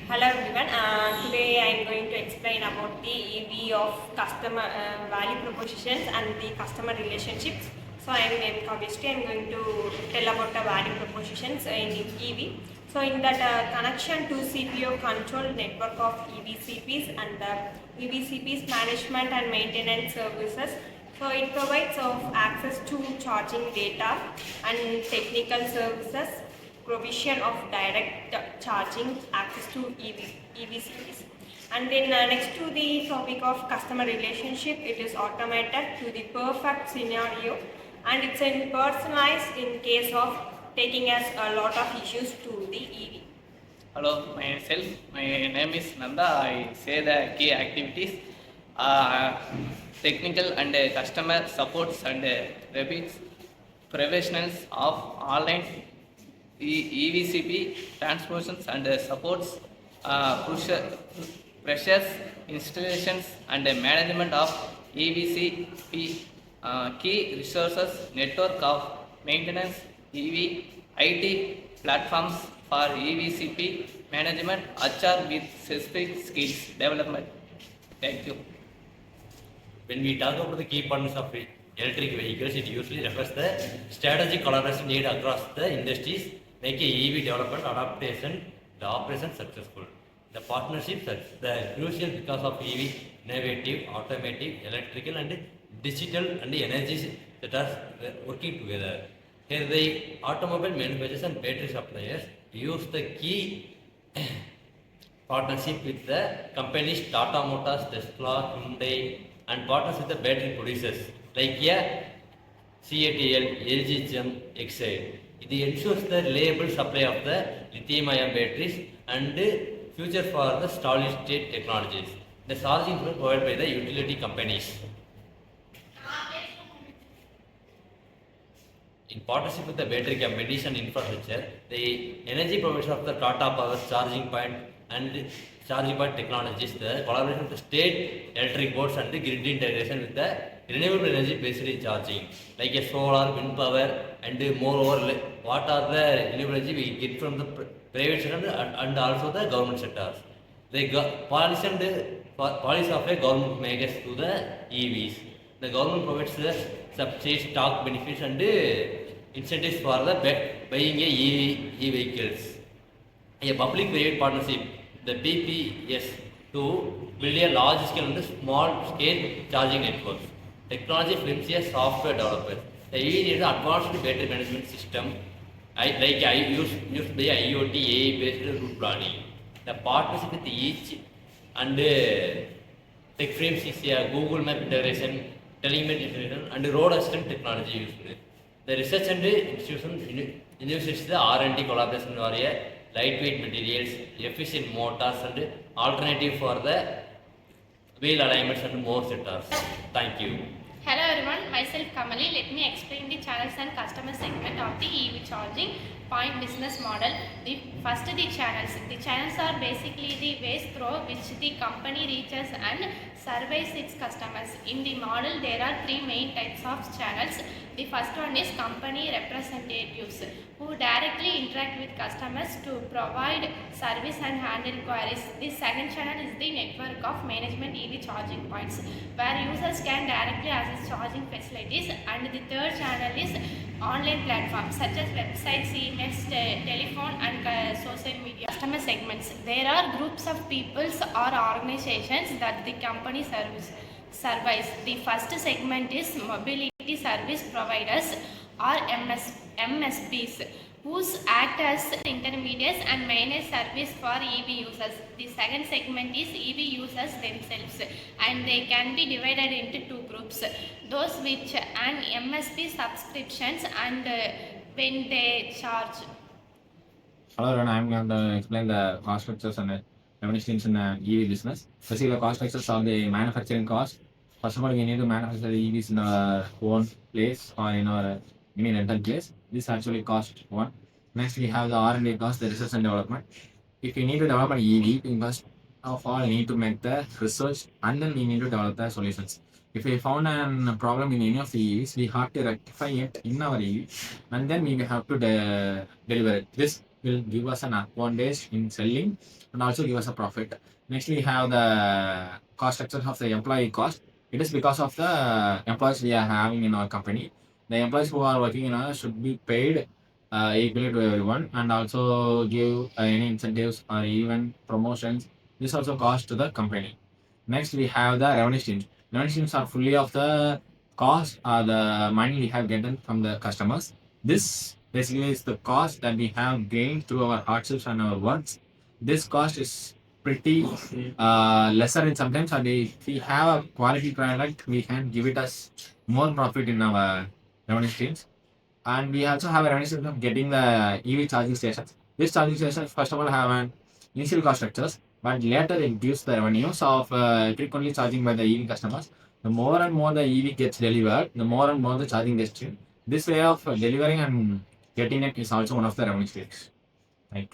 Hello everyone. Today I am going to explain about the EV of customer value propositions and the customer relationships. So obviously I am going to tell about the value propositions in EV. So in that connection to CPU control network of EVCPs and the EVCPs management and maintenance services. So it provides of access to charging data and technical services, provision of direct charging, access to EVCs. And then next to the topic of customer relationship, it is automated to the perfect scenario and it's personalized in case of taking us a lot of issues to the EV. Hello, my name is Nanda. I say the key activities, uh, technical and customer supports and repeats professionals of online EVCP transformations and supports pressures, installations and management of EVCP key resources, network of maintenance, EV, IT platforms for EVCP management, HR with specific skills development. Thank you. When we talk about the key partners of electric vehicles, it usually refers the strategic collaboration needed across the industries, making EV development, adaptation, the operation successful. The partnerships are the crucial because of EV innovative, automotive, electrical and digital and energy that are working together. Here the automobile manufacturers and battery suppliers use the key partnership with the companies Tata Motors, Tesla, Hyundai and partners with the battery producers like CATL, LG Chem, XA. It ensures the reliable supply of the lithium-ion batteries and future for the solid-state technologies. The charging is provided by the utility companies. In partnership with the battery companies and infrastructure, the energy provision of the Tata Power charging point and charging point technologies, the collaboration with the state electric boards and the grid integration with the renewable energy based charging, like a solar, wind power, and moreover, what are the renewable energy we get from the private sector and also the government sectors. The policy of a government makes to the EVs. The government provides the subsidies, stock benefits, and incentives for the buying a e-vehicles. A public-private partnership, the PPS, to build a large-scale and small-scale charging networks. Technology firms a software developers. The EV needs an advanced battery management system, used by IoT AI-based route planning. The partnership with each and tech frames is a Google Map integration, telemetry integration, and road assistant technology used. The research and institution universities the R&D collaboration for a lightweight materials, efficient motors, and alternative for the wheel alignments and more sectors. Thank you. Hello everyone, myself Kamali. Let me explain the channels and customer segment of the EV charging point business model. First, the channels. The channels are basically the ways through which the company reaches and surveys its customers. In the model, there are three main types of channels. The first one is company representatives who directly interact with customers to provide service and handle queries. The second channel is the network of management EV charging points where users can directly access charging facilities, and the third channel is online platforms such as websites, emails, telephone and social media. Customer segments. There are groups of peoples or organizations that the company surveys. The first segment is mobility service providers or MSPs, whose act as intermediaries and manage service for EV users. The second segment is EV users themselves, and they can be divided into two groups: those which an MSP subscriptions and when they charge. Hello, everyone. I'm going to explain the cost structures and revenue streams in the EV business. Basically, the cost structures are the manufacturing cost. First of all, we need to manufacture the EVs in our own place or in our mini rental place. This actually cost one. Next, we have the R&D cost, the research and development. If we need to develop an EV, we first of all need to make the research and then we need to develop the solutions. If we found a problem in any of the EVs, we have to rectify it in our EV and then we have to deliver it. This will give us an advantage in selling and also give us a profit. Next, we have the cost structure of the employee cost. It is because of the employees we are having in our company. The employees who are working in us should be paid equally to everyone and also give any incentives or even promotions. This also cost to the company. Next, we have the revenue streams. Revenue streams are fully of the cost or the money we have gotten from the customers. This basically is the cost that we have gained through our hardships and our works. This cost is pretty lesser in sometimes, and if we have a quality product, we can give it us more profit in our revenue streams. And we also have a revenue stream of getting the EV charging stations. These charging stations, first of all, have an initial cost structures, but later it gives the revenues of frequently charging by the EV customers. The more and more the EV gets delivered, the more and more the charging gets streamed. This way of delivering and getting it is also one of the revenue streams. Right.